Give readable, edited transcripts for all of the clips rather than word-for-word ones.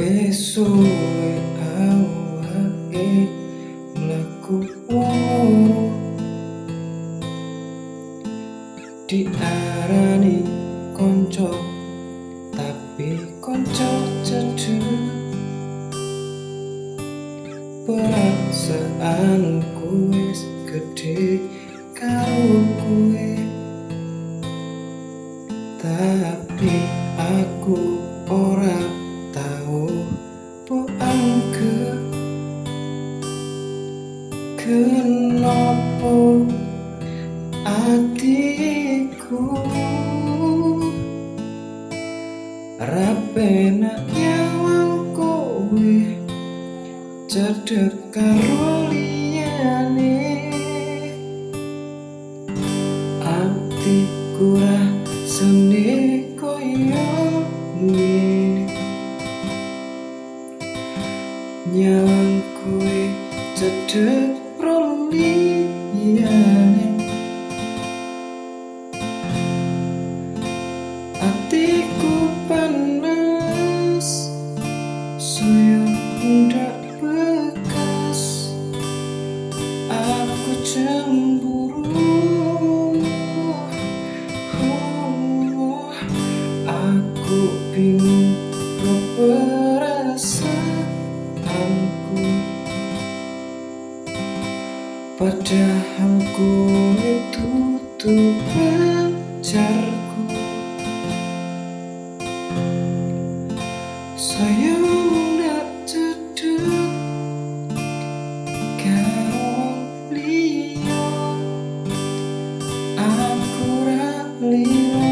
Wes suwe awake mlaku diarani konco tapi konco cedek. Perasaanku wis gede karo kowe, tapi aku ora tau anggap. Kenapa atiku ra penak nyawang kowe cedek karo liyane. Atiku rasane koyo ngene, nyawang kowe cedek karo liyane. Atiku panas saya ndak bekas, aku cemburu. Aku bingung perasaanku, padahal kowe tutup pacarku. Saya ndak cedek karo liya, aku ra liya.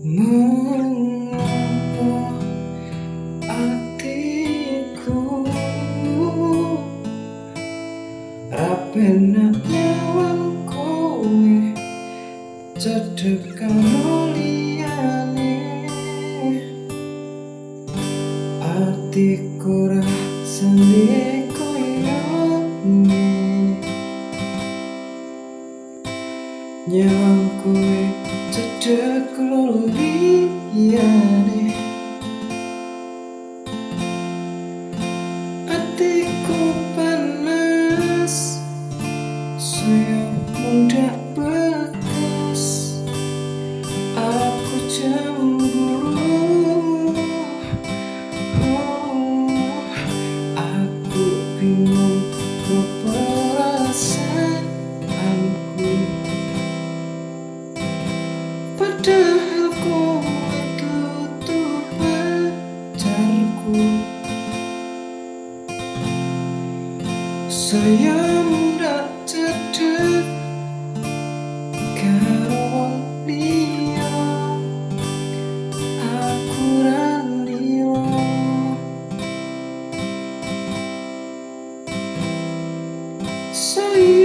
Mengapa atiku ra penak nyawang kowe cedek karo liyane. Atiku rasane koyo ngene, nyawang kowe cedek karo liyane. Atiku panas saya ndak bekas, aku cemburu. Aku bingung perasaanku, padahal kowe tutup pacarku. Saya ndak cedek karo wong liya, aku ra liya. Saya